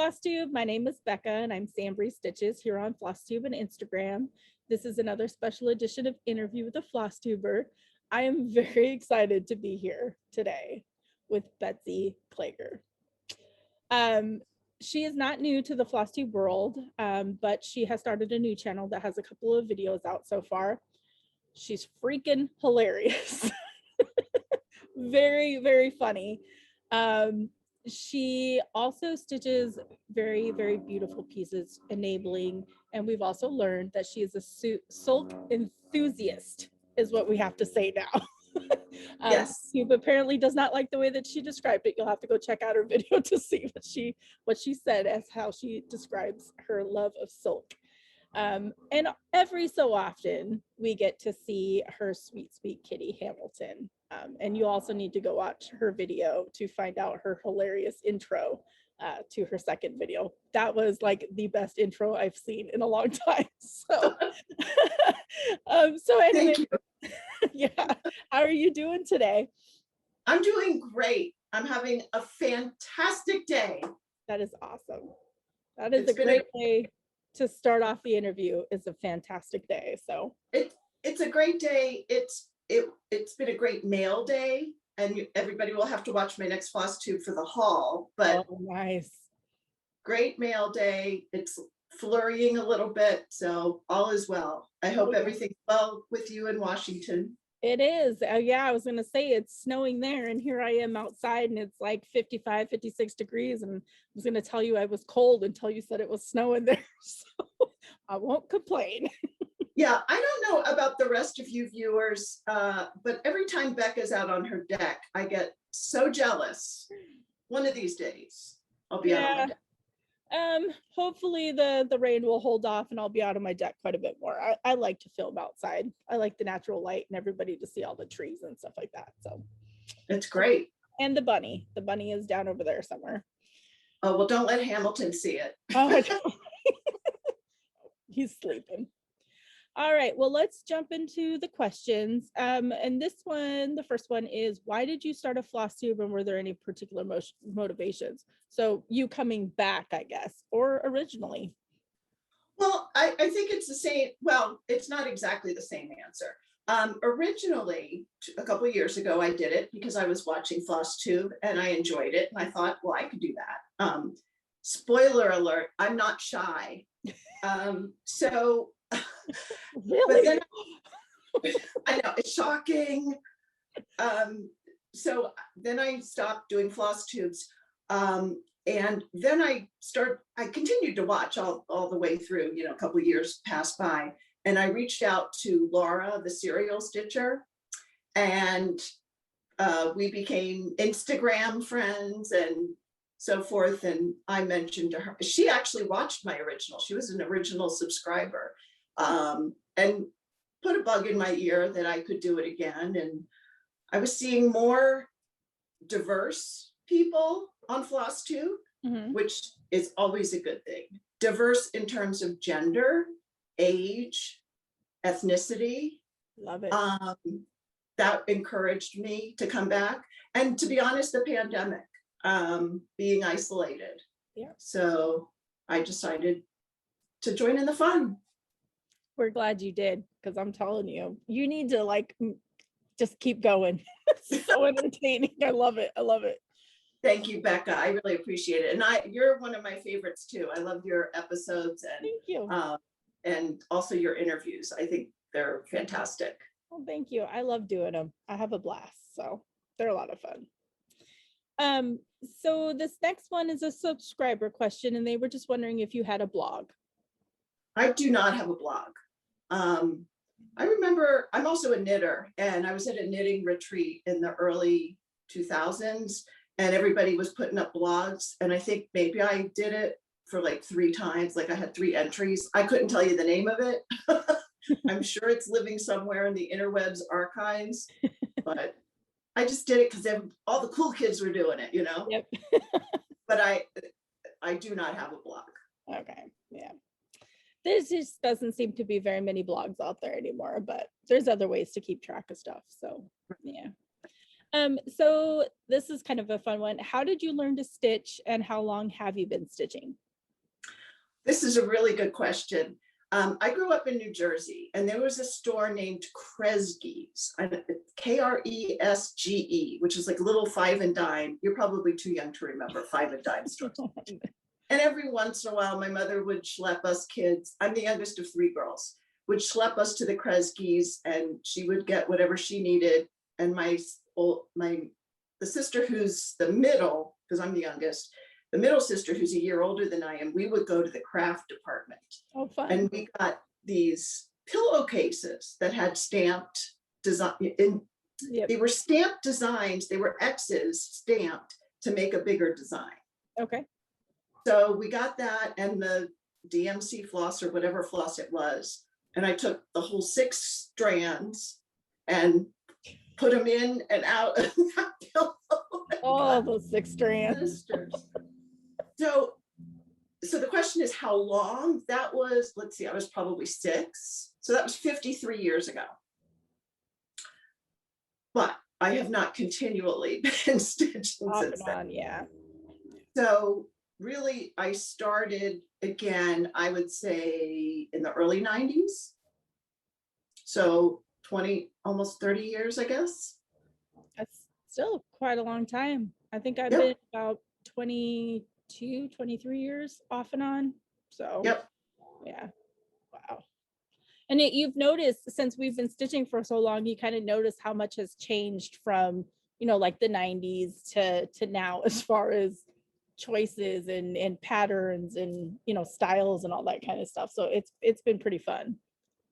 Flosstube. My name is Becca and I'm SamBrie Stitches here on Flosstube and Instagram. This is another special edition of Interview with a Flosstuber. I am very excited to be here today with Betsy Klager. She is not new to the Flosstube world, but she has started a new channel that has a couple of videos out so far. She's freaking hilarious. Very, very funny. She also stitches very, very beautiful pieces, enabling, and we've also learned that she is a sulk enthusiast, is what we have to say now. Yes. YouTube apparently does not like the way that she described it. You'll have to go check out her video to see what she said as how she describes her love of sulk. And every so often we get to see her sweet, sweet kitty Hamilton. And you also need to go watch her video to find out her hilarious intro to her second video. That was like the best intro I've seen in a long time. So, so anyway, yeah. How are you doing today? I'm doing great. I'm having a fantastic day. That is awesome. That is a great day to start off the interview. Is a fantastic day. So it's a great day. It's been a great mail day, and everybody will have to watch my next Flosstube for the haul. But oh, nice. Great mail day. It's flurrying a little bit, so all is well. I hope everything's well with you in Washington. It is. Yeah, I was going to say it's snowing there, and here I am outside and it's like 55, 56 degrees. And I was going to tell you I was cold until you said it was snowing there. So I won't complain. Yeah, I don't know about the rest of you viewers, but every time Becca's out on her deck, I get so jealous. One of these days, I'll be out on my deck. Hopefully the rain will hold off and I'll be out on my deck quite a bit more. I like to film outside. I like the natural light and everybody to see all the trees and stuff like that. So it's great. And the bunny is down over there somewhere. Oh, well, don't let Hamilton see it. Oh, he's sleeping. All right, well, let's jump into the questions. And this one, the first one is, why did you start a Flosstube and were there any particular motivations? So you coming back, I guess, or originally? Well, I think it's the same. Well, it's not exactly the same answer. Originally, a couple of years ago, I did it because I was watching Flosstube and I enjoyed it. And I thought, well, I could do that. Spoiler alert, I'm not shy. So really? But then, I know it's shocking. So then I stopped doing Flosstubes, and then I continued to watch all the way through. You know, a couple of years passed by, and I reached out to Laura, the serial stitcher, and we became Instagram friends and so forth. And I mentioned to her, she actually watched my original. She was an original subscriber. And put a bug in my ear that I could do it again. And I was seeing more diverse people on Flosstube, which is always a good thing. Diverse in terms of gender, age, ethnicity. Love it. That encouraged me to come back. And to be honest, the pandemic, being isolated. Yeah. So I decided to join in the fun. We're glad you did, because I'm telling you, you need to like just keep going. It's so entertaining. I love it. I love it. Thank you, Becca. I really appreciate it. And you're one of my favorites too. I love your episodes and thank you. And also your interviews. I think they're fantastic. Well, thank you. I love doing them. I have a blast. So they're a lot of fun. So this next one is a subscriber question, and they were just wondering if you had a blog. I do not have a blog. I remember I'm also a knitter, and I was at a knitting retreat in the early 2000s, and everybody was putting up blogs. And I think maybe I did it for like 3 times. Like I had 3 entries. I couldn't tell you the name of it. I'm sure it's living somewhere in the interwebs archives, but I just did it because all the cool kids were doing it, you know? Yep. But I do not have a blog. Okay, yeah. There just doesn't seem to be very many blogs out there anymore, but there's other ways to keep track of stuff. So yeah. So this is kind of a fun one. How did you learn to stitch and how long have you been stitching? This is a really good question. I grew up in New Jersey, and there was a store named Kresge's, Kresge, which is like a little 5 and dime. You're probably too young to remember 5 and dime stores. And every once in a while, my mother would schlep us kids. I'm the youngest of 3 girls. Would schlep us to the Kresge's, and she would get whatever she needed. And the sister who's the middle, because I'm the youngest, the middle sister who's a year older than I am, we would go to the craft department. Oh, fun. And we got these pillowcases that had stamped design. Yep. They were stamped designs. They were X's stamped to make a bigger design. Okay. So we got that and the DMC floss or whatever floss it was. And I took the whole 6 strands and put them in and out of that pillow. All those 6 strands. So the question is how long? That was, let's see, I was probably 6. So that was 53 years ago. But I have not continually been stitching since then. Yeah. So really, I started again, I would say in the early 90s. So 20, almost 30 years, I guess. That's still quite a long time. I think I've been about 22, 23 years off and on. So yeah. Wow. And you've noticed since we've been stitching for so long, you kind of notice how much has changed from, like the 90s to now as far as choices and patterns and, styles and all that kind of stuff. So it's been pretty fun.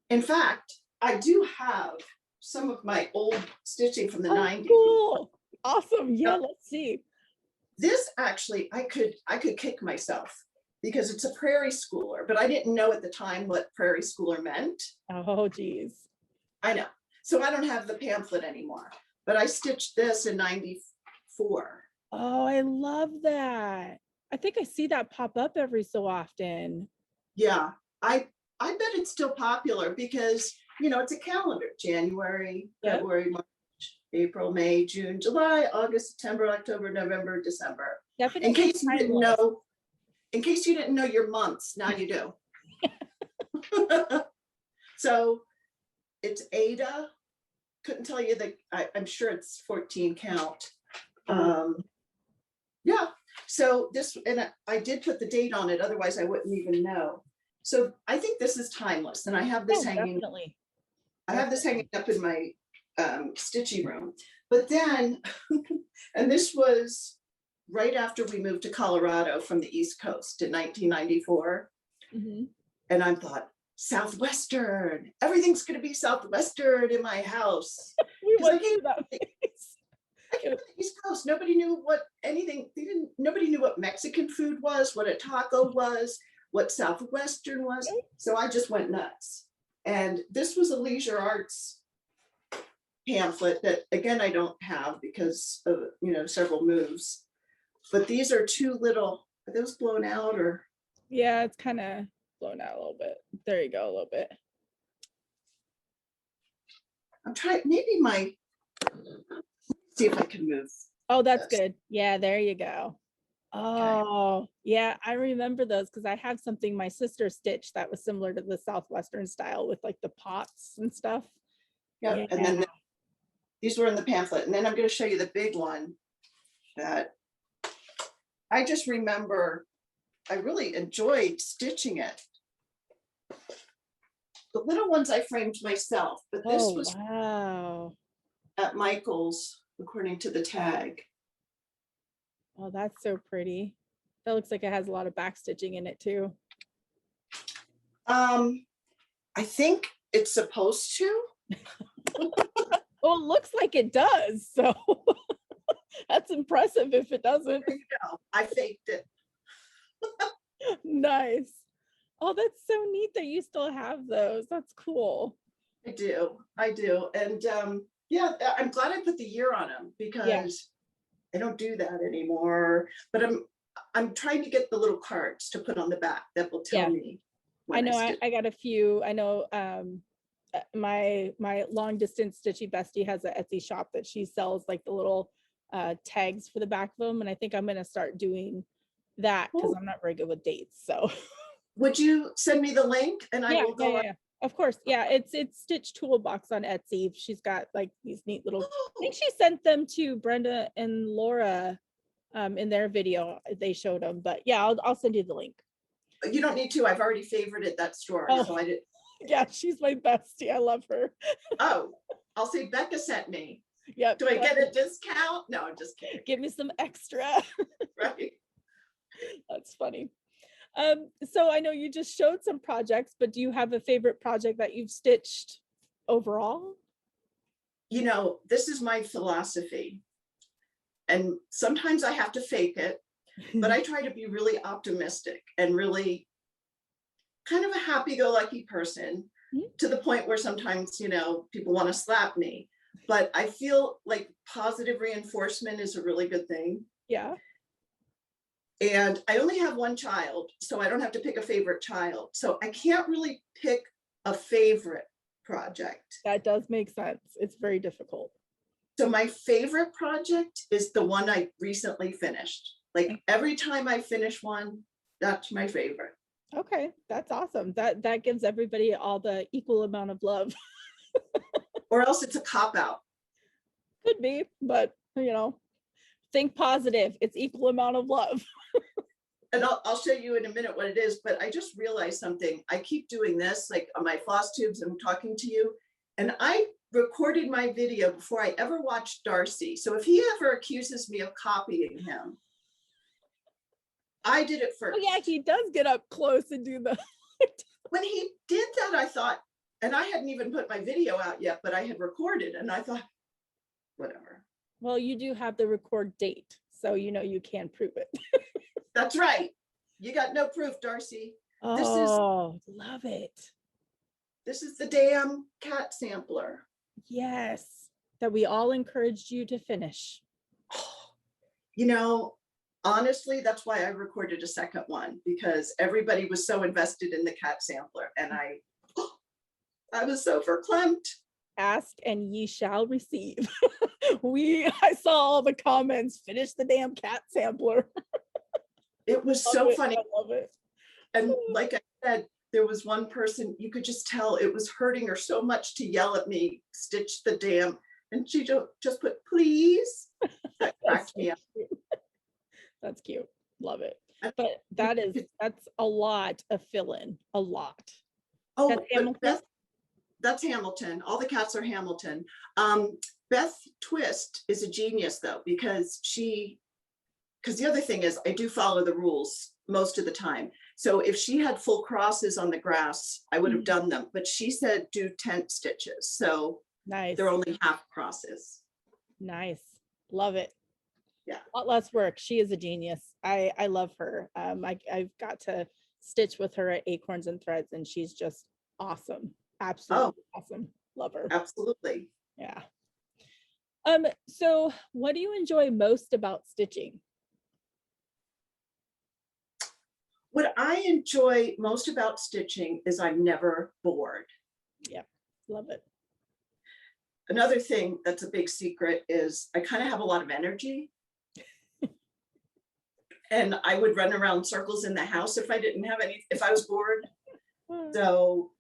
In fact, I do have some of my old stitching from the 90s. Cool. Awesome. Yeah, let's see. This actually, I could kick myself because it's a prairie schooler, but I didn't know at the time what prairie schooler meant. Oh, geez. I know. So I don't have the pamphlet anymore, but I stitched this in 94. Oh, I love that. I think I see that pop up every so often. Yeah, I bet it's still popular because, it's a calendar, January, February, March, April, May, June, July, August, September, October, November, December. Definitely. In case you didn't know your months, now you do. So it's Ada. Couldn't tell you I'm sure it's 14 count. Yeah. So this, and I did put the date on it, otherwise I wouldn't even know. So I think this is timeless, and I have this hanging. Definitely. I have this hanging up in my stitching room. But then, and this was right after we moved to Colorado from the East Coast in 1994. Mm-hmm. And I thought, Southwestern, everything's going to be Southwestern in my house. We went to that place. I came to the East Coast. Nobody knew nobody knew what Mexican food was, what a taco was, what Southwestern was. So I just went nuts. And this was a leisure arts pamphlet that, again, I don't have because of, several moves. But these are 2 little, are those blown out or? Yeah, it's kind of blown out a little bit. There you go, a little bit. I'm trying, see if I can move. Oh, that's good. Yeah, there you go. Oh, yeah, I remember those because I have something my sister stitched that was similar to the Southwestern style with like the pots and stuff. Yeah. And then these were in the pamphlet. And then I'm going to show you the big one that I just remember I really enjoyed stitching it. The little ones I framed myself, but this was at Michael's, according to the tag. Oh, that's so pretty. That looks like it has a lot of back stitching in it too. I think it's supposed to. Well, it looks like it does. So that's impressive if it doesn't. I faked it. Nice. Oh, that's so neat that you still have those. That's cool. I do. And yeah, I'm glad I put the year on them because I don't do that anymore. But I'm trying to get the little cards to put on the back that will tell me. I know I got a few. I know my long distance stitchy bestie has an Etsy shop that she sells like the little tags for the back of them, and I think I'm gonna start doing that because Cool. I'm not very good with dates. So Would you send me the link and I yeah, will go on? yeah. Of course. Yeah, it's Stitch Toolbox on Etsy. She's got like these neat little, I think she sent them to Brenda and Laura in their video. They showed them, but yeah, I'll send you the link. You don't need to. I've already favorited that store, Oh. so I did. Yeah, she's my bestie. I love her. Oh, I'll say Becca sent me. Yep. Do I get a discount? No, I'm just kidding. Give me some extra. Right. That's funny. So I know you just showed some projects, but do you have a favorite project that you've stitched overall? You know, this is my philosophy. And sometimes I have to fake it, but I try to be really optimistic and really kind of a happy-go-lucky person to the point where sometimes, you know, people want to slap me. But I feel like positive reinforcement is a really good thing. Yeah. And I only have one child, so I don't have to pick a favorite child. So I can't really pick a favorite project. That does make sense. It's very difficult. So my favorite project is the one I recently finished. Like every time I finish one, that's my favorite. Okay, that's awesome. That gives everybody all the equal amount of love. Or else it's a cop-out. Could be, but you know, think positive. It's equal amount of love. And I'll show you in a minute what it is, but I just realized something. I keep doing this, like on my floss tubes, I'm talking to you, and I recorded my video before I ever watched Darcy. So if he ever accuses me of copying him, I did it first. Oh yeah, he does get up close and do the. When he did that, I thought, and I hadn't even put my video out yet, but I had recorded, and I thought, whatever. Well, you do have the record date, so you know you can prove it. That's right. You got no proof, Darcy. Oh, love it. This is the damn cat sampler. Yes, that we all encouraged you to finish. You know, honestly, that's why I recorded a second one, because everybody was so invested in the cat sampler, and I was so verklempt. Ask and ye shall receive. I saw all the comments, finish the damn cat sampler. It was so funny. I love it. And like I said, there was one person, you could just tell it was hurting her so much to yell at me, stitch the damn, and she just put, please. That cracked me up. That's cute. Love it. But that's a lot of fill-in, a lot. Oh, That's Hamilton? Beth, that's Hamilton. All the cats are Hamilton. Beth Twist is a genius though, because the other thing is I do follow the rules most of the time. So if she had full crosses on the grass, I would have done them, but she said do tent stitches. So nice. They're only half crosses. Nice. Love it. Yeah. A lot less work. She is a genius. I love her. I've got to stitch with her at Acorns and Threads, and she's just awesome. Absolutely awesome. Love her. Absolutely. Yeah. So what do you enjoy most about stitching? What I enjoy most about stitching is I'm never bored. Yeah, love it. Another thing that's a big secret is I kind of have a lot of energy. And I would run around circles in the house if I was bored. So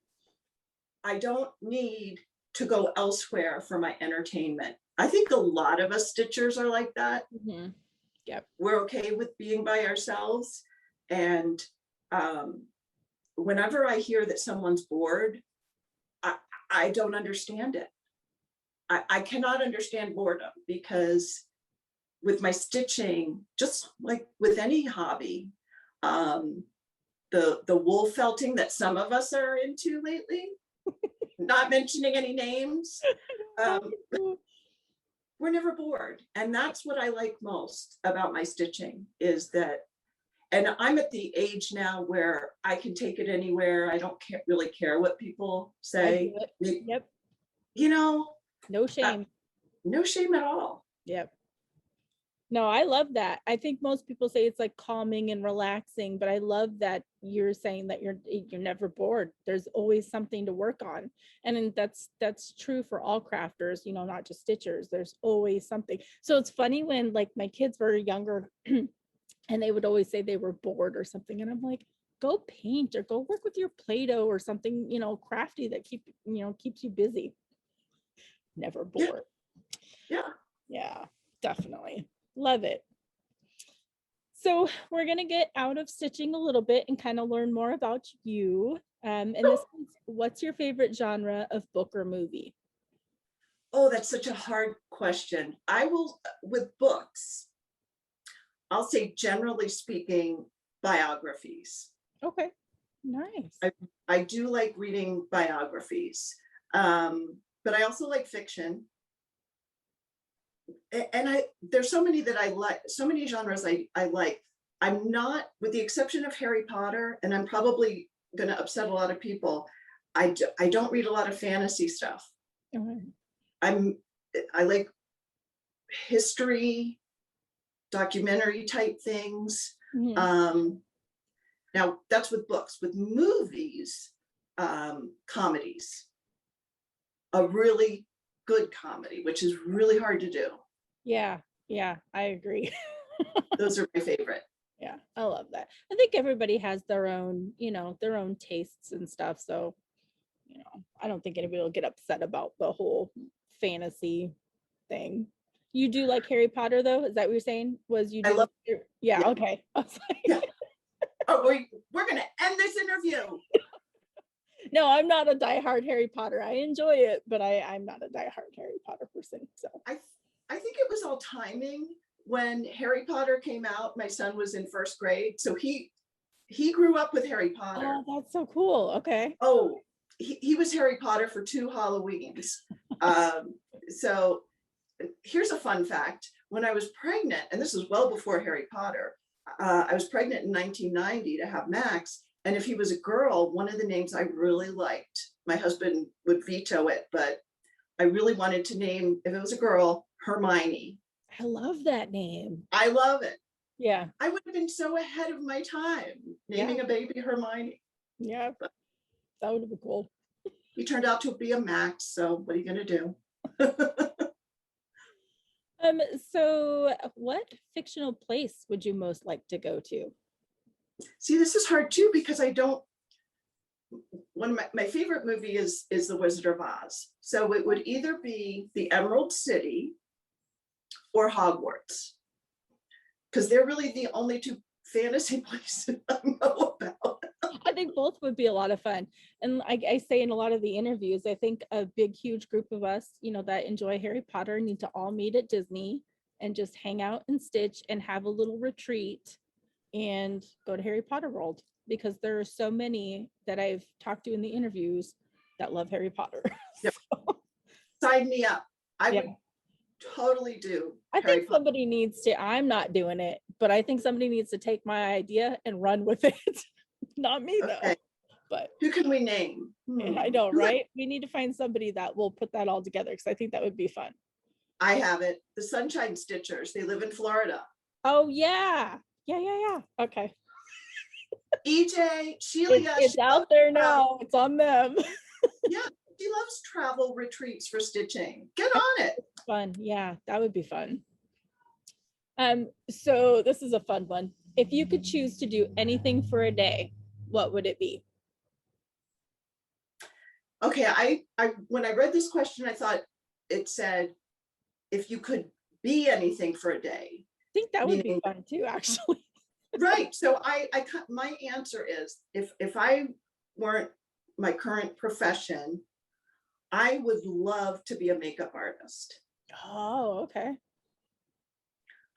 I don't need to go elsewhere for my entertainment. I think a lot of us stitchers are like that. Mm-hmm. Yep. We're okay with being by ourselves. And whenever I hear that someone's bored, I don't understand it. I cannot understand boredom, because with my stitching, just like with any hobby, the wool felting that some of us are into lately, not mentioning any names, we're never bored. And that's what I like most about my stitching is that, and I'm at the age now where I can take it anywhere. I don't really care what people say. Yep. You know, no shame. No shame at all. Yep. No, I love that. I think most people say it's like calming and relaxing, but I love that you're saying that you're never bored. There's always something to work on. And then that's true for all crafters, you know, not just stitchers. There's always something. So it's funny when like my kids were younger and they would always say they were bored or something. And I'm like, go paint or go work with your Play-Doh or something, you know, crafty that keeps you busy. Never bored. Yeah. Yeah, definitely. Love it. So we're going to get out of stitching a little bit and kind of learn more about you. And this one's, what's your favorite genre of book or movie? Oh, that's such a hard question. I will, with books, I'll say generally speaking, biographies. Okay, nice. I do like reading biographies, but I also like fiction. And there's so many that I like, so many genres I like. I'm not, with the exception of Harry Potter, and I'm probably going to upset a lot of people, I don't read a lot of fantasy stuff. Okay. I like history, documentary type things. Now that's with books. With movies, comedies, a really good comedy, which is really hard to do. Yeah, I agree. Those are my favorite. Yeah, I love that. I think everybody has their own, you know, their own tastes and stuff. So, you know, I don't think anybody will get upset about the whole fantasy thing. You do like Harry Potter though? Is that what you're saying? I love, yeah, okay. I was like, yeah. Oh, we're gonna end this interview. No, I'm not a diehard Harry Potter. I enjoy it, but I'm not a diehard Harry Potter person. So I think it was all timing. When Harry Potter came out, my son was in first grade, so he grew up with Harry Potter. Oh, that's so cool. Okay. Oh, he was Harry Potter for 2 Halloweens. So here's a fun fact. When I was pregnant, and this was well before Harry Potter, I was pregnant in 1990 to have Max. And if he was a girl, one of the names I really liked, my husband would veto it, but I really wanted to name, if it was a girl, Hermione. I love that name. I love it. Yeah. I would have been so ahead of my time naming a baby Hermione. Yeah. But that would have been cool. He turned out to be a Max, so what are you going to do? So what fictional place would you most like to go to? See, this is hard too, because I don't, one of my favorite movie is The Wizard of Oz. So it would either be the Emerald City or Hogwarts, because they're really the only 2 fantasy places I know about. I think both would be a lot of fun. And I say in a lot of the interviews, I think a big, huge group of us, you know, that enjoy Harry Potter need to all meet at Disney and just hang out and stitch and have a little retreat and go to Harry Potter World, because there are so many that I've talked to in the interviews that love Harry Potter. Yep. Sign me up. I would totally do. I think somebody needs to, I'm not doing it, but I think somebody needs to take my idea and run with it. Not me though. But who can we name? I know, right? We need to find somebody that will put that all together, because I think that would be fun. I have it. The Sunshine Stitchers. They live in Florida. Oh yeah. Yeah. Okay. EJ, Sheila. It's out there now. It's on them. Yeah, she loves travel retreats for stitching. Get on it. Fun. Yeah, that would be fun. So this is a fun one. If you could choose to do anything for a day, what would it be? Okay, I when I read this question, I thought it said, if you could be anything for a day. I think that would be fun too, actually. Right. So my answer is, if I weren't my current profession, I would love to be a makeup artist. Oh, okay.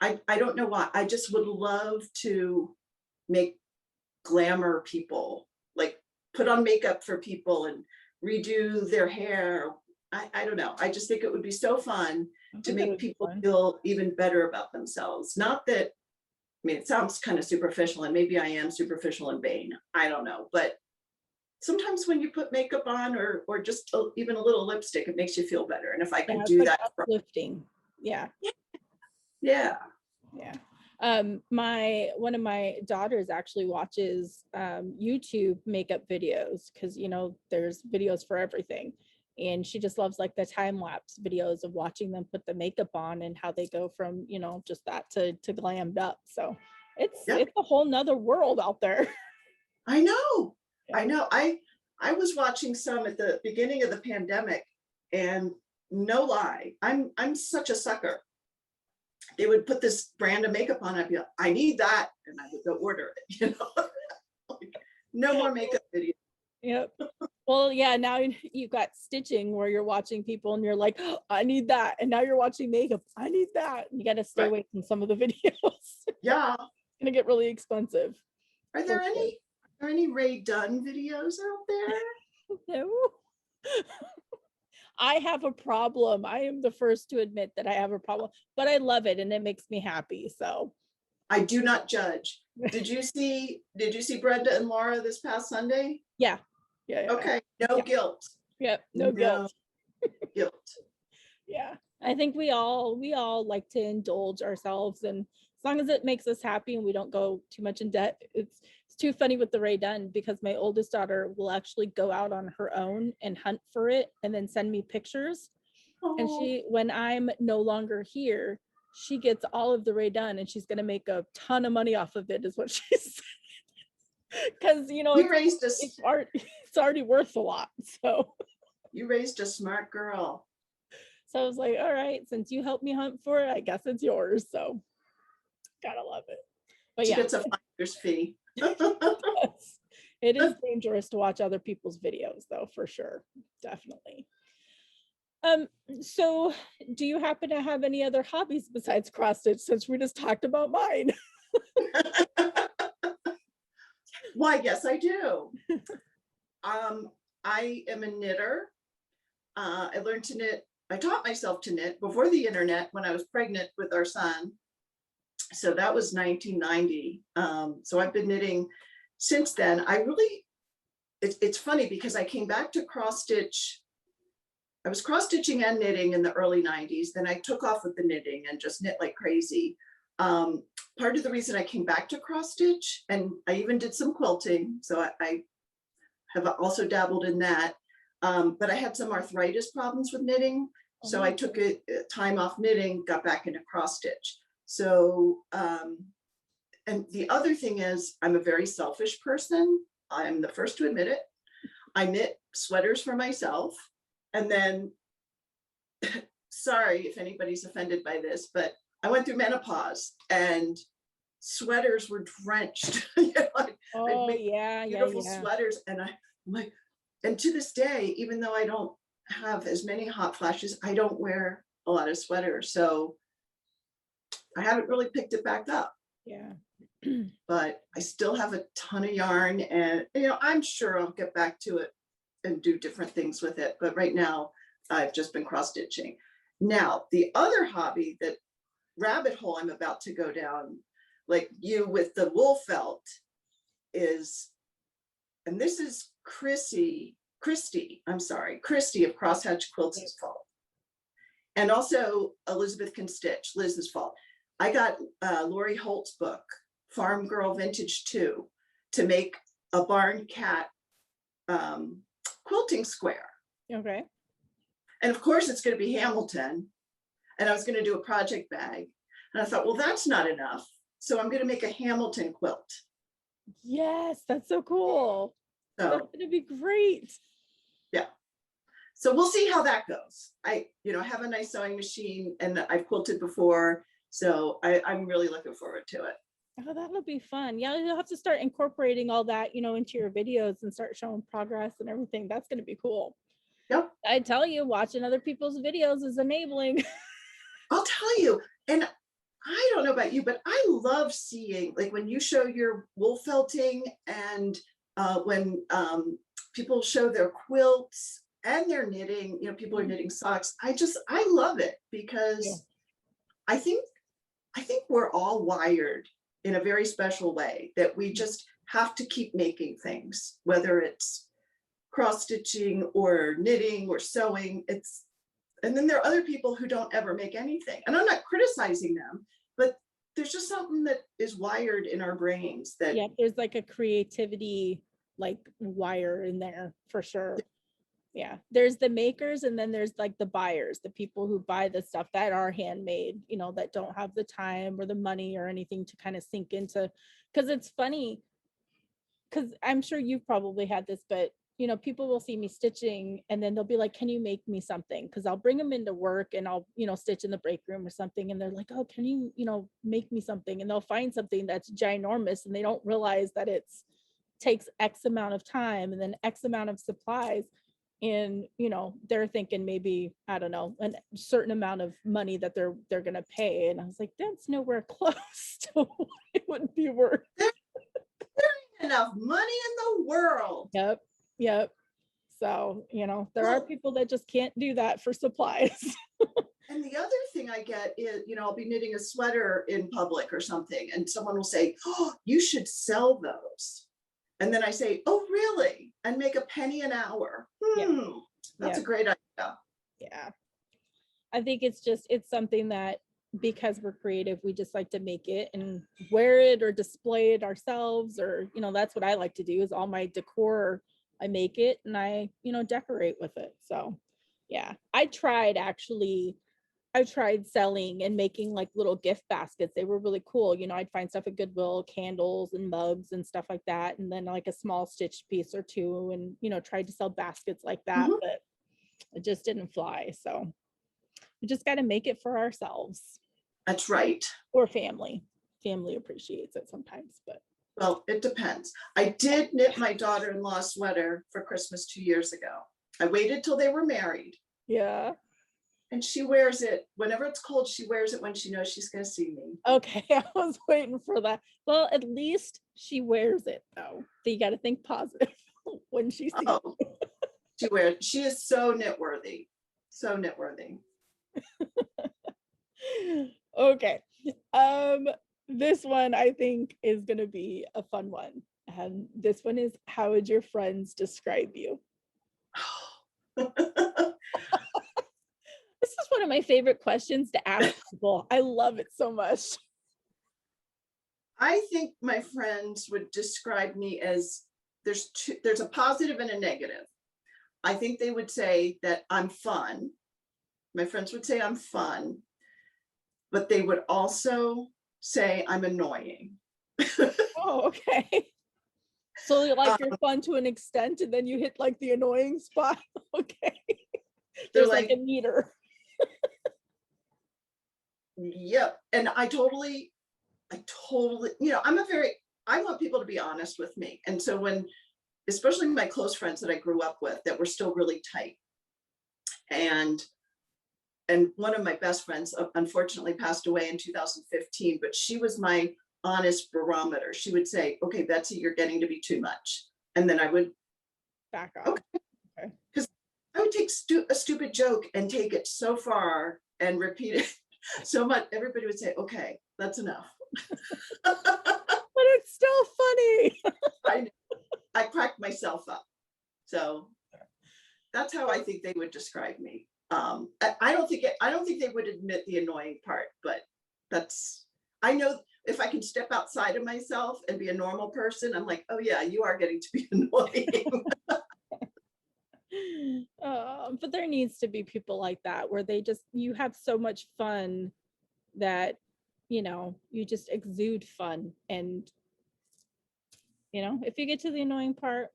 I don't know why. I just would love to make glamour people, like put on makeup for people and redo their hair. I don't know. I just think it would be so fun to make people feel even better about themselves. Not that, I mean, it sounds kind of superficial, and maybe I am superficial and vain. I don't know. But sometimes when you put makeup on or just even a little lipstick, it makes you feel better. And if I can do that. Uplifting. Yeah. Yeah. Yeah. One of my daughters actually watches YouTube makeup videos because there's videos for everything. And she just loves like the time lapse videos of watching them put the makeup on and how they go from, just that to glammed up. So it's Yeah, a whole nother world out there. I know. Yeah. I know. I was watching some at the beginning of the pandemic, and no lie, I'm such a sucker. They would put this brand of makeup on. I'd be like, I need that, and I would go order it. Like, no more makeup videos. Yep. Well, yeah, now you've got stitching where you're watching people and you're like, oh, I need that. And now you're watching makeup. I need that. And you got to stay away from some of the videos. Yeah. It's going to get really expensive. Are there any Ray Dunn videos out there? No. I have a problem. I am the first to admit that I have a problem, but I love it and it makes me happy. So I do not judge. Did you see Brenda and Laura this past Sunday? Yeah. Okay. No guilt. Yep. No guilt. Guilt. Yeah. I think we all like to indulge ourselves, and as long as it makes us happy and we don't go too much in debt. It's too funny with the Ray Dunn because my oldest daughter will actually go out on her own and hunt for it and then send me pictures. Oh. And when I'm no longer here, she gets all of the Ray Dunn and she's going to make a ton of money off of it, is what she said. Because it's already worth a lot. So you raised a smart girl. So I was like, all right, since you helped me hunt for it, I guess it's yours. So gotta love it. But she yeah, gets a finder's fee. It is dangerous to watch other people's videos, though, for sure. Definitely. So do you happen to have any other hobbies besides cross stitch, since we just talked about mine? Why, yes, I do. I am a knitter. I learned to knit. I taught myself to knit before the internet when I was pregnant with our son. So that was 1990. So I've been knitting since then. It's funny because I came back to cross stitch. I was cross stitching and knitting in the early 90s. Then I took off with the knitting and just knit like crazy. Part of the reason I came back to cross stitch, and I even did some quilting, so I have also dabbled in that, but I had some arthritis problems with knitting, so I took a time off knitting, got back into cross stitch. So and the other thing is, I'm a very selfish person. I'm the first to admit it. I knit sweaters for myself, and then sorry if anybody's offended by this, but I went through menopause and sweaters were drenched. I'd make beautiful sweaters, and I'm like, and to this day, even though I don't have as many hot flashes, I don't wear a lot of sweaters, so I haven't really picked it back up. Yeah. But I still have a ton of yarn, and I'm sure I'll get back to it and do different things with it, but right now I've just been cross stitching. Now the other hobby, that rabbit hole I'm about to go down, like you with the wool felt, is, and this is Christy of Crosshatch Quilts' fault, and also Elizabeth Can Stitch, Liz's fault. I got Lori Holt's book, Farm Girl Vintage 2, to make a barn cat quilting square. Okay. And of course it's going to be Hamilton, and I was going to do a project bag, and I thought, well, that's not enough, so I'm going to make a Hamilton quilt. Yes, that's so cool. So that's going to be great. Yeah. So we'll see how that goes. I have a nice sewing machine, and I've quilted before, so I'm really looking forward to it. Oh, that'll be fun. Yeah, you'll have to start incorporating all that, into your videos and start showing progress and everything. That's going to be cool. Yep. I tell you, watching other people's videos is enabling. I'll tell you, and I don't know about you, but I love seeing, like, when you show your wool felting, and when people show their quilts and their knitting, people are knitting socks. I love it, because I think we're all wired in a very special way, that we just have to keep making things, whether it's cross stitching or knitting or sewing. And then there are other people who don't ever make anything, and I'm not criticizing them, but there's just something that is wired in our brains that Yeah, there's like a creativity like wire in there for sure. Yeah, there's the makers and then there's like the buyers, the people who buy the stuff that are handmade, you know, that don't have the time or the money or anything to kind of sink into. Because it's funny, because I'm sure you've probably had this, but you know, people will see me stitching and then they'll be like, can you make me something? Because I'll bring them into work and I'll, you know, stitch in the break room or something. And they're like, oh, can you, you know, make me something? And they'll find something that's ginormous and they don't realize that it's takes X amount of time and then X amount of supplies. And, you know, they're thinking maybe, I don't know, a certain amount of money that they're gonna pay. And I was like, that's nowhere close to what it would be worth. there ain't enough money in the world. Yep. Yep. So, you know, there are people that just can't do that for supplies. And the other thing I get is, you know, I'll be knitting a sweater in public or something, and someone will say, oh, you should sell those. And then I say, oh, really? And make a penny an hour. That's a great idea. Yeah. I think it's something that because we're creative, we just like to make it and wear it or display it ourselves, or, you know, that's what I like to do is all my decor, I make it and I, you know, decorate with it. So yeah, I tried selling and making like little gift baskets. They were really cool. You know, I'd find stuff at Goodwill, candles and mugs and stuff like that. And then like a small stitch piece or two and, you know, tried to sell baskets like that, but it just didn't fly. So we just got to make it for ourselves. That's right. Or family. Family appreciates it sometimes, but. Well, it depends. I did knit my daughter-in-law sweater for Christmas 2 years ago. I waited till they were married. Yeah. And she wears it whenever it's cold. She wears it when she knows she's going to see me. Okay, I was waiting for that. Well, at least she wears it though. So you got to think positive when she sees you. She is so knit-worthy. So knit-worthy. Okay. This one I think is going to be a fun one. And this one is, how would your friends describe you? This is one of my favorite questions to ask people. I love it so much. I think my friends would describe me as there's a positive and a negative. I think they would say that I'm fun. My friends would say I'm fun, but they would also say I'm annoying. Oh, okay. So like you're fun to an extent and then you hit like the annoying spot. Okay. There's like a meter. Yep. And I totally, you know, I want people to be honest with me. And so when, especially my close friends that I grew up with that were still really tight. And one of my best friends unfortunately passed away in 2015, but she was my honest barometer. She would say, okay, Betsy, you're getting to be too much. And then I would back off. Okay. Because I would take a stupid joke and take it so far and repeat it so much. Everybody would say, okay, that's enough. But it's still funny. I cracked myself up. So that's how I think they would describe me. I don't think they would admit the annoying part, but I know if I can step outside of myself and be a normal person, I'm like, oh yeah, you are getting to be annoying. But there needs to be people like that where you have so much fun that, you know, you just exude fun. And, you know, if you get to the annoying part,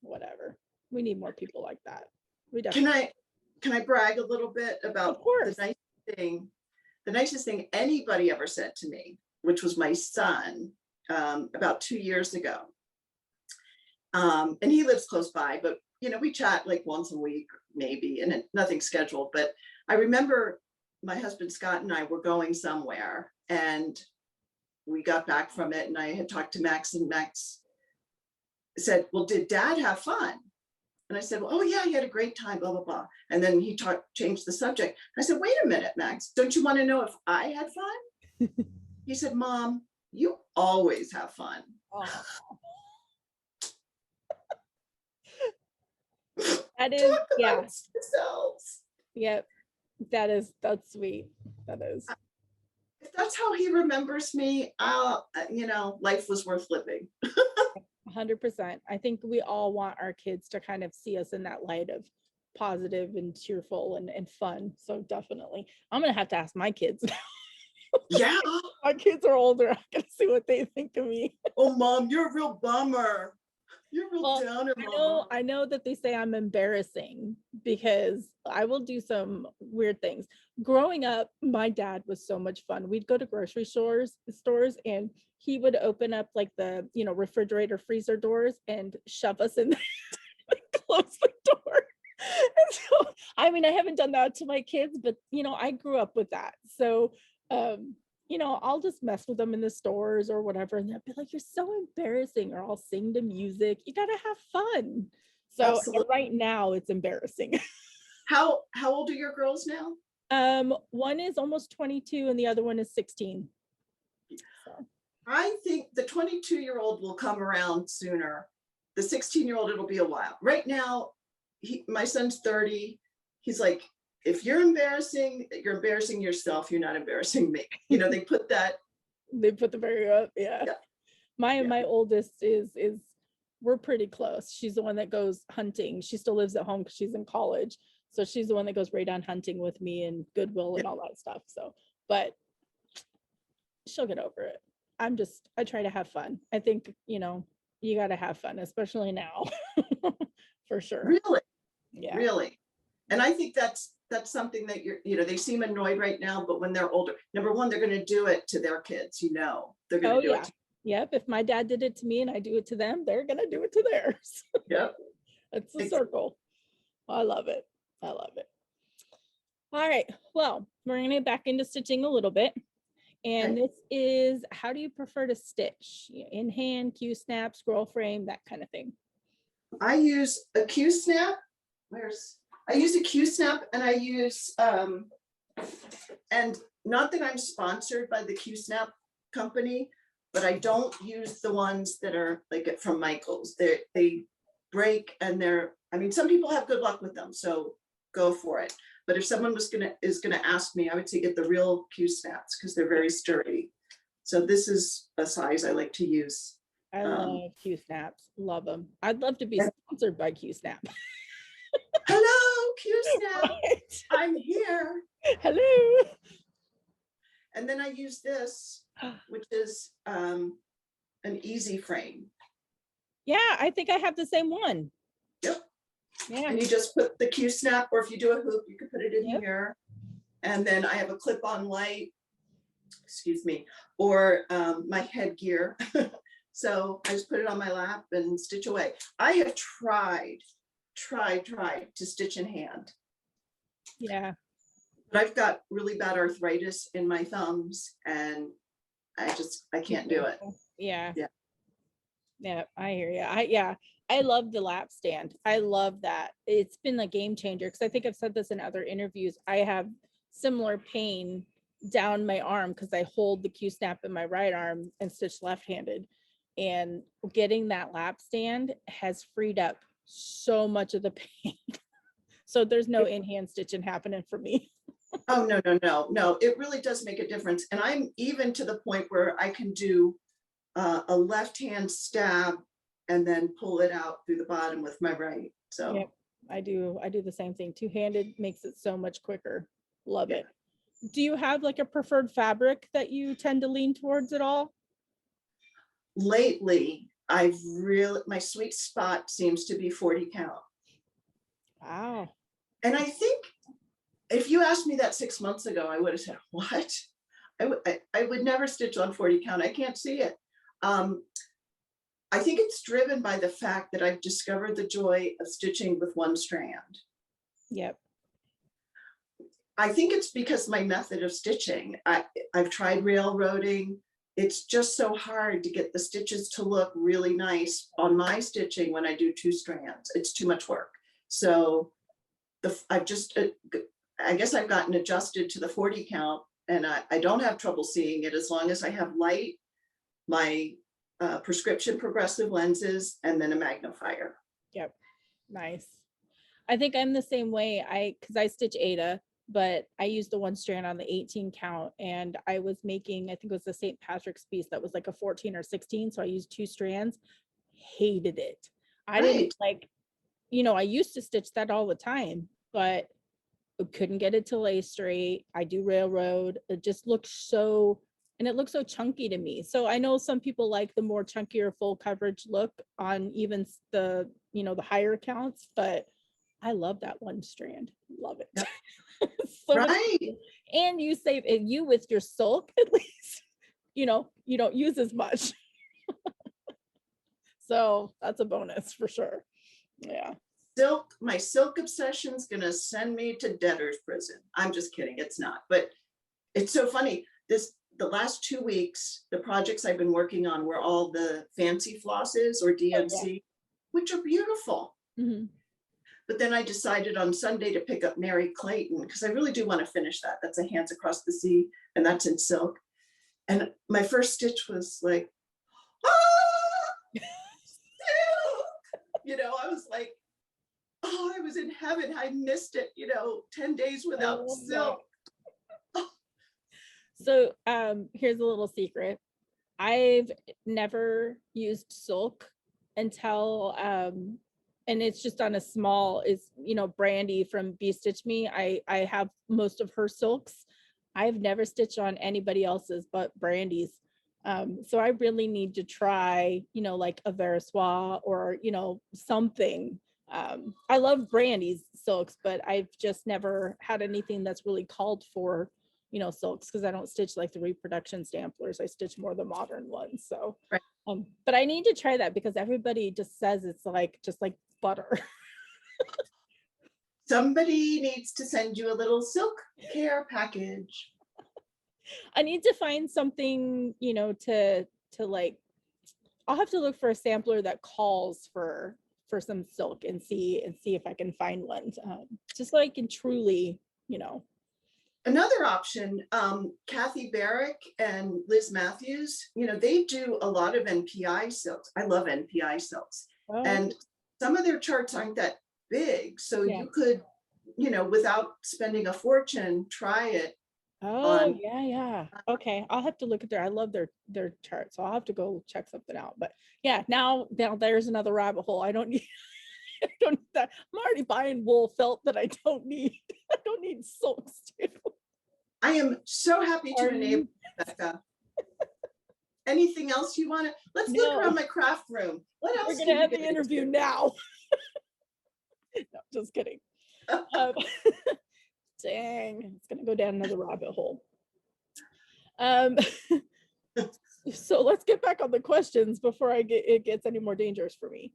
whatever. We need more people like that. We definitely. Can I brag a little bit about the nicest thing anybody ever said to me, which was my son, about 2 years ago. And he lives close by, but you know, we chat like once a week, maybe, and nothing scheduled. But I remember my husband Scott and I were going somewhere, and we got back from it, and I had talked to Max, and Max said, "Well, did Dad have fun?" And I said, well, oh yeah, he had a great time, blah, blah, blah. And then he changed the subject. I said, wait a minute, Max, don't you want to know if I had fun? He said, Mom, you always have fun. Oh. That is, yeah. Yep. That's sweet. That is. If that's how he remembers me. Life was worth living. 100%. I think we all want our kids to kind of see us in that light of positive and cheerful and fun. So definitely, I'm gonna have to ask my kids. Yeah. My kids are older. I gotta see what they think of me. Oh, Mom, you're a real bummer. You're a real downer, Mom. I know that they say I'm embarrassing because I will do some weird things. Growing up, my dad was so much fun. We'd go to grocery stores, and he would open up like the, refrigerator freezer doors and shove us in there, like, close the door. And so, I mean, I haven't done that to my kids, but I grew up with that. So, I'll just mess with them in the stores or whatever, and they'll be like, "You're so embarrassing," or I'll sing to music. You gotta have fun. So right now it's embarrassing. How old are your girls now? One is almost 22 and the other one is 16. So. I think the 22-year-old will come around sooner. The 16-year-old, it'll be a while. Right now, my son's 30. He's like, if you're embarrassing yourself. You're not embarrassing me. They put the barrier up. Yeah. My oldest is we're pretty close. She's the one that goes hunting. She still lives at home because she's in college. So she's the one that goes right on hunting with me and Goodwill and all that stuff. So, but she'll get over it. I try to have fun. I think, you got to have fun, especially now. For sure. Really? Yeah. Really. And I think that's something that they seem annoyed right now, but when they're older, number one, they're going to do it to their kids. They're going to do it. Yep. If my dad did it to me and I do it to them, they're going to do it to theirs. Yep. It's a circle. I love it. All right. Well, we're going to get back into stitching a little bit. And this is, how do you prefer to stitch? In hand, Q-snap, scroll frame, that kind of thing. I use a Q-snap. I use a Q-snap, and I use, and not that I'm sponsored by the Q-snap company, but I don't use the ones that are like from Michael's. They break, and some people have good luck with them, so go for it. But if someone is gonna ask me, I would say get the real Q-snaps because they're very sturdy. So this is a size I like to use. I love Q-snaps. Love them. I'd love to be sponsored by Q-snap. Hello, Q-snap. Right. I'm here. Hello. And then I use this, which is an easy frame. Yeah, I think I have the same one. Yep. Yeah. And you just put the Q-snap, or if you do a hoop, you could put it in here. And then I have a clip-on light, or my headgear. So I just put it on my lap and stitch away. I have tried to stitch in hand. Yeah. But I've got really bad arthritis in my thumbs, and I can't do it. Yeah. Yeah, I hear you. I love the Lapstand. I love that. It's been a game changer because I think I've said this in other interviews. I have similar pain down my arm because I hold the Q-snap in my right arm and stitch left-handed. And getting that Lapstand has freed up so much of the pain. So there's no in-hand stitching happening for me. Oh, no. It really does make a difference. And I'm even to the point where I can do a left-hand stab and then pull it out through the bottom with my right. So yep, I do the same thing. Two-handed makes it so much quicker. Love it. Do you have like a preferred fabric that you tend to lean towards at all? Lately, my sweet spot seems to be 40 count. Wow. And I think if you asked me that 6 months ago, I would have said, what? I would never stitch on 40 count. I can't see it. I think it's driven by the fact that I've discovered the joy of stitching with one strand. Yep. I think it's because my method of stitching. I've tried railroading. It's just so hard to get the stitches to look really nice on my stitching when I do two strands. It's too much work. So I guess I've gotten adjusted to the 40 count, and I don't have trouble seeing it as long as I have light, my prescription progressive lenses, and then a magnifier. Yep. Nice. I think I'm the same way. Because I stitch Ada, but I used the one strand on the 18 count, and I was making, I think it was the St. Patrick's piece that was like a 14 or 16. So I used 2 strands. Hated it. I didn't Right. like, I used to stitch that all the time, but couldn't get it to lay straight. I do railroad. It just looks so, and it looks so chunky to me. So I know some people like the more chunkier full coverage look on even the, the higher counts, but I love that one strand. Love it. Yep. So much Right. fun. And you save it, you with your silk, at least, you don't use as much. So that's a bonus for sure. Yeah. My silk obsession's gonna send me to debtor's prison. I'm just kidding, it's not, but it's so funny. The last 2 weeks, the projects I've been working on were all the fancy flosses or DMC, which are beautiful. Mm-hmm. But then I decided on Sunday to pick up Mary Clayton because I really do want to finish that. That's a Hands Across the Sea, and that's in silk. And my first stitch was like, ah, silk! I was like, oh, I was in heaven. I missed it, 10 days without silk. So here's a little secret. I've never used silk until and it's just on a small, is Brandy from Bee Stitch Me. I have most of her silks. I've never stitched on anybody else's but Brandy's. So I really need to try, like a Veriswa or something. I love Brandy's silks, but I've just never had anything that's really called for silks, because I don't stitch like the reproduction samplers. I stitch more the modern ones. So right. But I need to try that because everybody just says it's like just like butter. Somebody needs to send you a little silk care package. I need to find something, to like, I'll have to look for a sampler that calls for some silk and see if I can find one, just so I can truly, Another option, Kathy Barrick and Liz Matthews, they do a lot of NPI silks. I love NPI silks. Oh. And some of their charts aren't that big. So Yeah. you could, without spending a fortune, try it. Oh, yeah. Okay, I'll have to look at I love their charts. So I'll have to go check something out. But yeah, now there's another rabbit hole. I don't need that. I'm already buying wool felt that I don't need. I don't need silks too. I am so happy to enable Becca. Anything else you want to? Let's look around my craft room. What else? We're gonna have the interview now. No, just kidding. Dang, it's gonna go down another rabbit hole. So let's get back on the questions before it gets any more dangerous for me.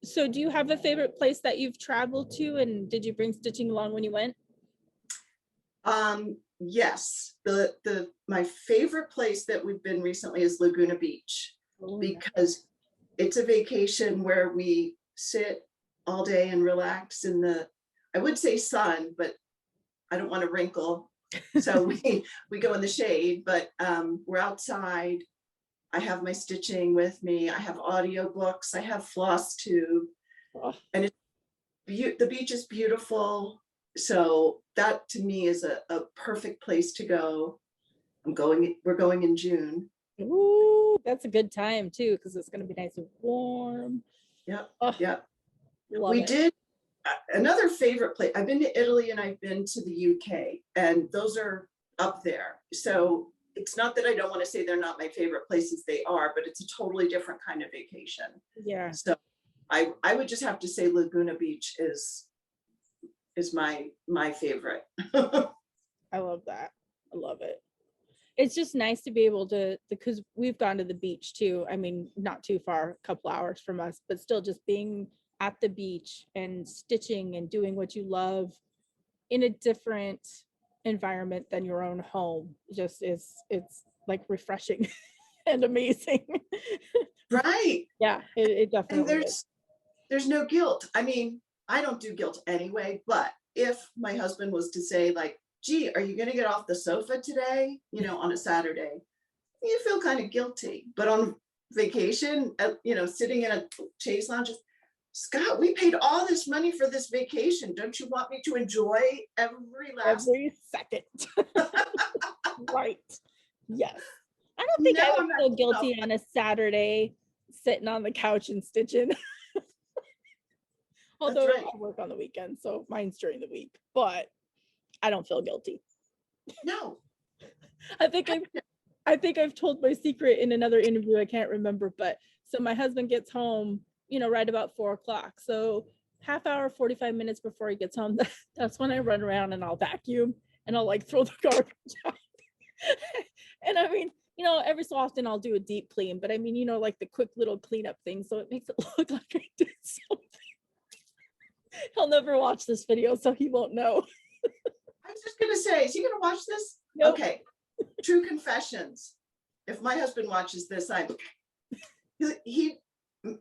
So do you have a favorite place that you've traveled to, and did you bring stitching along when you went? Yes, my favorite place that we've been recently is Laguna Beach, because it's a vacation where we sit all day and relax in the, I would say sun, but I don't want to wrinkle. So we go in the shade, but we're outside. I have my stitching with me. I have audiobooks. I have Flosstube, and the beach is beautiful. So that to me is a perfect place to go. We're going in June. Ooh, that's a good time too, because it's going to be nice and warm. Yep. Oh, yep. We did another favorite place. I've been to Italy and I've been to the UK, and those are up there. So it's not that I don't want to say they're not my favorite places. They are, but it's a totally different kind of vacation. Yeah. So I would just have to say Laguna Beach is my favorite. I love that. I love it. It's just nice to be able to, because we've gone to the beach too. I mean, not too far, a couple hours from us, but still just being at the beach and stitching and doing what you love in a different environment than your own home. Just it's like refreshing and amazing. Right. Yeah, it definitely and is. There's no guilt. I mean, I don't do guilt anyway, but if my husband was to say like, gee, are you going to get off the sofa today? On a Saturday, you feel kind of guilty. But on vacation, sitting in a chaise lounge, Scott, we paid all this money for this vacation. Don't you want me to enjoy every last Every second. Right. Yes. I don't think I No, would I'm not. feel guilty on a Saturday sitting on the couch and stitching. Although right. I work on the weekend, so mine's during the week, but I don't feel guilty. No. I think I've told my secret in another interview. I can't remember, but so my husband gets home, right about 4:00. So half hour, 45 minutes before he gets home, that's when I run around and I'll vacuum and I'll like throw the garbage out. And I mean, every so often I'll do a deep clean, but I mean, like the quick little cleanup thing. So it makes it look like I did something. He'll never watch this video, so he won't know. I was just gonna say, is he gonna watch this? Nope. Okay. True confessions. If my husband watches this, my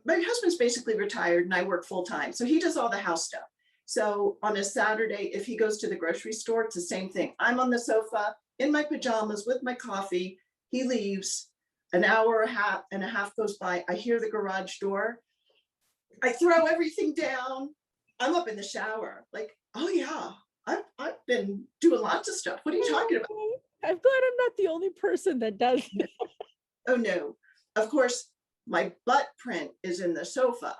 husband's basically retired and I work full time. So he does all the house stuff. So on a Saturday, if he goes to the grocery store, it's the same thing. I'm on the sofa in my pajamas with my coffee. He leaves. An hour and a half goes by. I hear the garage door. I throw everything down. I'm up in the shower. Like, oh yeah, I've been doing lots of stuff. What are you talking about? I'm glad I'm not the only person that does that. Oh no. Of course, my butt print is in the sofa.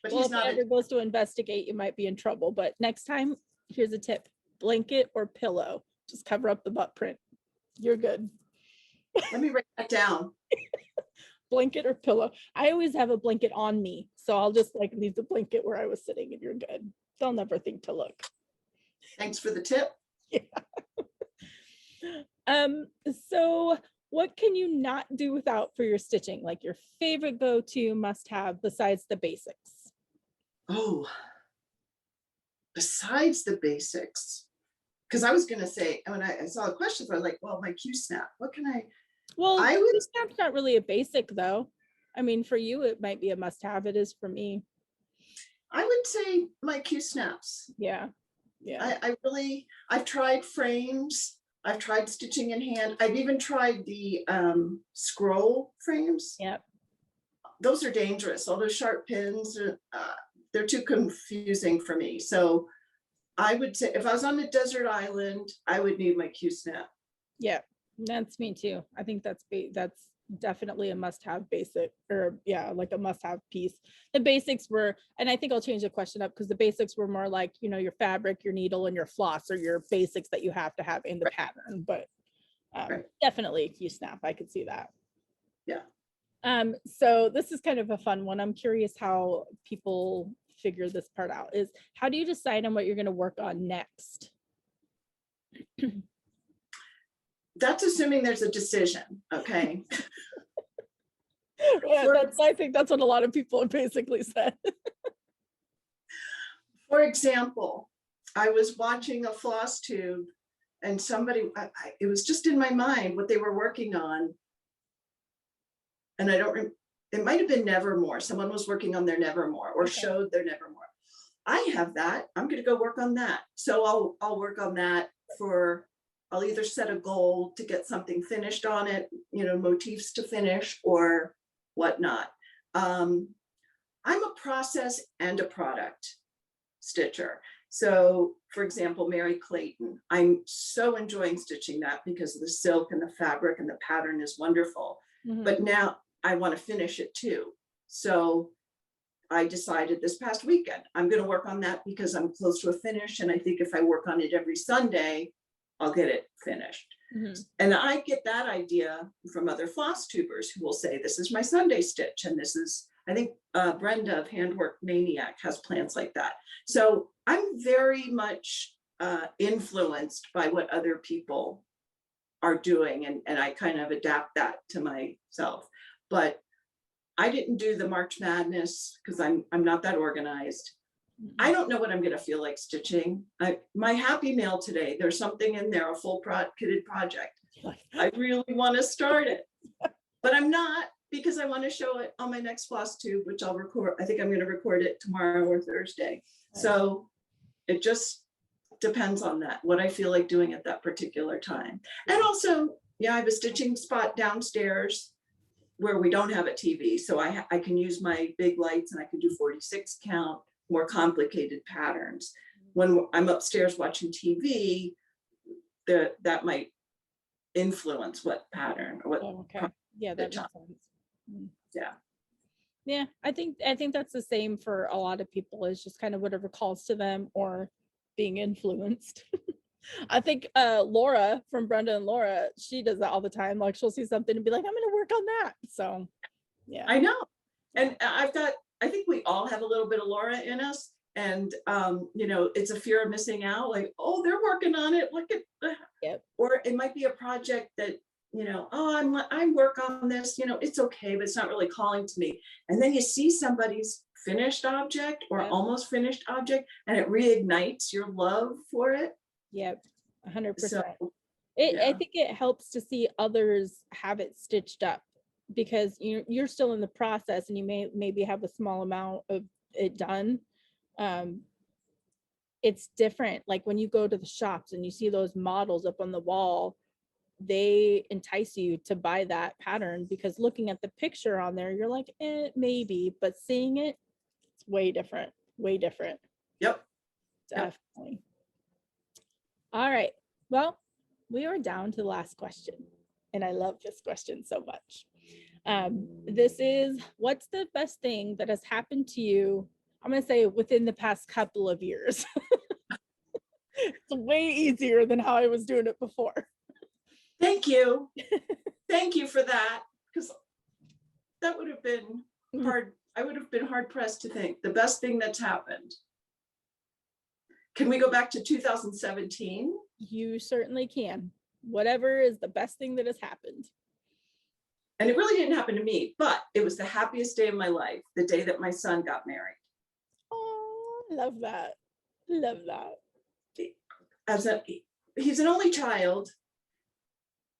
But Well, he's if not. he ever goes to investigate, you might be in trouble. But next time, here's a tip: blanket or pillow. Just cover up the butt print. You're good. Let me write that down. Blanket or pillow. I always have a blanket on me, so I'll just like leave the blanket where I was sitting, and you're good. They'll never think to look. Thanks for the tip. Yeah. So what can you not do without for your stitching? Like your favorite go-to must-have besides the basics? Oh, besides the basics, because I was going to say, when I saw the questions, I was like, well, my Q-snap, what can I? Well, I would. Q-snap's not really a basic though. I mean, for you, it might be a must-have. It is for me. I would say my Q-snaps. Yeah. Yeah. I've tried frames. I've tried stitching in hand. I've even tried the scroll frames. Yep. Those are dangerous. All those sharp pins, they're too confusing for me. So I would say if I was on a desert island, I would need my Q-snap. Yeah, that's me too. I think that's definitely a must-have basic, or yeah, like a must-have piece. The basics were, and I think I'll change the question up because the basics were more like, your fabric, your needle, and your floss are your basics that you have to have in the pattern. But definitely Q-snap, I could see that. Yeah. So this is kind of a fun one. I'm curious how people figure this part out. Is how do you decide on what you're going to work on next? That's assuming there's a decision. Okay. Yeah, I think that's what a lot of people have basically said. For example, I was watching a Flosstube and somebody, it was just in my mind what they were working on. And I don't, it might've been Nevermore. Someone was working on their Nevermore or showed their Nevermore. I have that. I'm going to go work on that. So I'll work on that I'll either set a goal to get something finished on it, motifs to finish or whatnot. I'm a process and a product stitcher. So for example, Mary Clayton, I'm so enjoying stitching that because of the silk and the fabric and the pattern is wonderful. Mm-hmm. But now I want to finish it too. So I decided this past weekend, I'm going to work on that because I'm close to a finish. And I think if I work on it every Sunday, I'll get it finished. Mm-hmm. And I get that idea from other floss tubers who will say, this is my Sunday stitch. And this is, I think Brenda of Handwork Maniac has plans like that. So I'm very much influenced by what other people are doing. And I kind of adapt that to myself. But I didn't do the March Madness because I'm not that organized. I don't know what I'm going to feel like stitching. My Happy Mail today, there's something in there, a full kitted project. I really want to start it, but I'm not because I want to show it on my next Flosstube, which I'll record. I think I'm going to record it tomorrow or Thursday. So it just depends on that, what I feel like doing at that particular time. And also, yeah, I have a stitching spot downstairs. where we don't have a TV. So I can use my big lights and I can do 46 count, more complicated patterns. When I'm upstairs watching TV, that might influence what pattern or what. Oh, okay. Yeah, that makes sense. Yeah. Yeah, I think that's the same for a lot of people, is just kind of whatever calls to them or being influenced. I think Laura from Brenda and Laura, she does that all the time. Like she'll see something and be like, I'm gonna work on that. So yeah. I know. And I think we all have a little bit of Laura in us. And you know, it's a fear of missing out, like, oh, they're working on it. Look at Yep. Or it might be a project that, you know, oh, I work on this, you know, it's okay, but it's not really calling to me. And then you see somebody's finished object or Yep. almost finished object, and it reignites your love for it. Yep, 100%. So, I think it helps to see others have it stitched up, because you're still in the process and you maybe have a small amount of it done. It's different. Like when you go to the shops and you see those models up on the wall, they entice you to buy that pattern, because looking at the picture on there, you're like, maybe, but seeing it, it's way different. Yep. Definitely. All right. Well, we are down to the last question, and I love this question so much. This is, what's the best thing that has happened to you? I'm going to say within the past couple of years. It's way easier than how I was doing it before. Thank you. Thank you for that, because that would have been hard. I would have been hard pressed to think the best thing that's happened. Can we go back to 2017? You certainly can. Whatever is the best thing that has happened. And it really didn't happen to me, but it was the happiest day of my life, the day that my son got married. Oh, love that. Love that. He's an only child,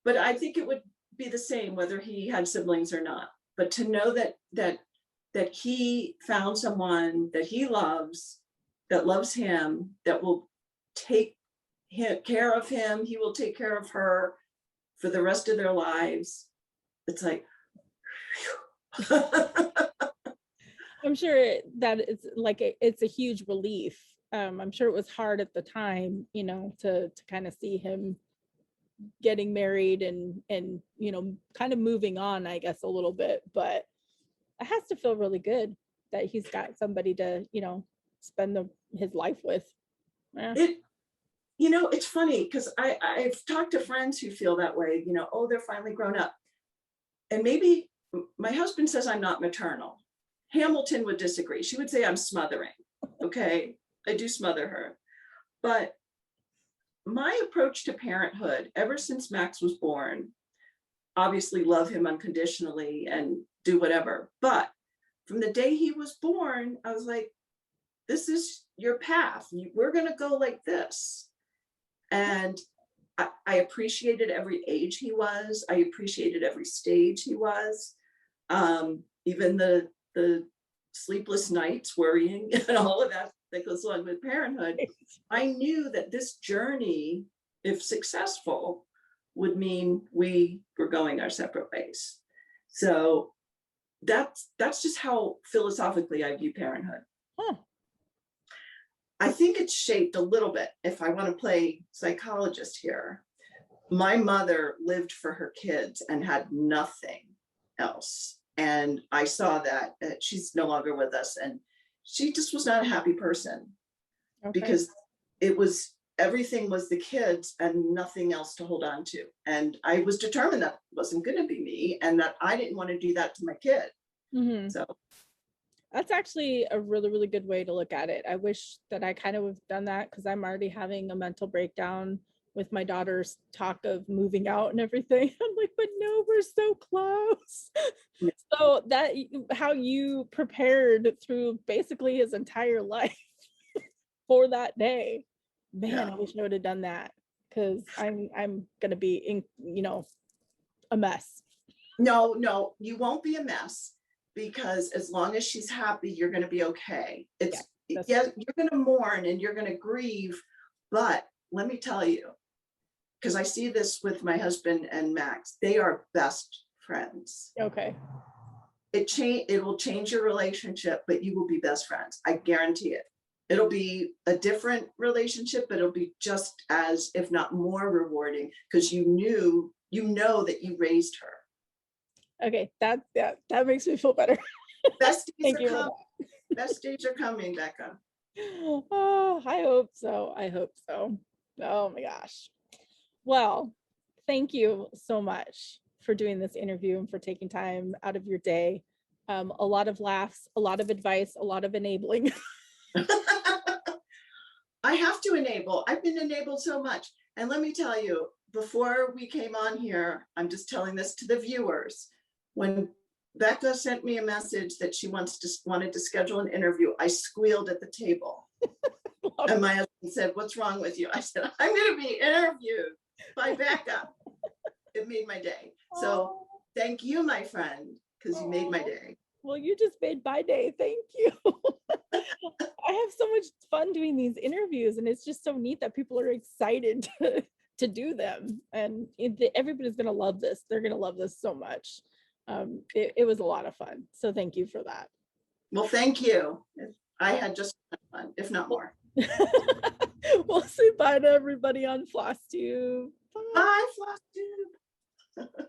but I think it would be the same whether he had siblings or not. But to know that he found someone that he loves, that loves him, that will take care of him, he will take care of her for the rest of their lives. It's like, I'm sure that it's like it's a huge relief. I'm sure it was hard at the time, you know, to kind of see him getting married and you know, kind of moving on, I guess, a little bit, but it has to feel really good that he's got somebody to, you know, spend his life with. Yeah. You know, it's funny because I've talked to friends who feel that way, you know, oh, they're finally grown up. And maybe my husband says I'm not maternal. Hamilton would disagree. She would say I'm smothering. Okay, I do smother her. But my approach to parenthood, ever since Max was born, obviously love him unconditionally and do whatever. But from the day he was born, I was like, this is your path. We're going to go like this. And I appreciated every age he was. I appreciated every stage he was. Even the sleepless nights, worrying, and all of that goes along with parenthood. I knew that this journey, if successful, would mean we were going our separate ways. So that's just how philosophically I view parenthood. Huh. I think it's shaped a little bit, if I want to play psychologist here. My mother lived for her kids and had nothing else. And I saw that she's no longer with us, and she just was not a happy person. Okay. Because everything was the kids and nothing else to hold on to. And I was determined that wasn't going to be me, and that I didn't want to do that to my kid. Mm-hmm. So that's actually a really, really good way to look at it. I wish that I kind of have done that, because I'm already having a mental breakdown with my daughter's talk of moving out and everything. I'm like, but no, we're so close. Yeah. So that how you prepared through basically his entire life for that day. Man, yeah. I wish I would have done that, because I'm gonna be in, you know, a mess. No, you won't be a mess, because as long as she's happy, you're gonna be okay. You're gonna mourn and you're gonna grieve, but let me tell you, because I see this with my husband and Max, they are best friends. Okay. It will change your relationship, but you will be best friends. I guarantee it. It'll be a different relationship, but it'll be just as, if not more rewarding, because you know that you raised her. Okay. That makes me feel better. Best days Thank are you for coming. Best days are coming, Becca. Oh, I hope so. I hope so. Oh my gosh. Well, thank you so much for doing this interview and for taking time out of your day. A lot of laughs, a lot of advice, a lot of enabling. I have to enable. I've been enabled so much. And let me tell you, before we came on here, I'm just telling this to the viewers. When Becca sent me a message that she wanted to schedule an interview, I squealed at the table. And my husband said, "What's wrong with you?" I said, "I'm going to be interviewed by Becca." It made my day. So thank you, my friend, because you made my day. Well, you just made my day. Thank you. I have so much fun doing these interviews, and it's just so neat that people are excited to do them. And everybody's going to love this. They're going to love this so much. It was a lot of fun. So thank you for that. Well, thank you. I had just fun, if not more. We'll say bye to everybody on Flosstube. Bye, Flosstube.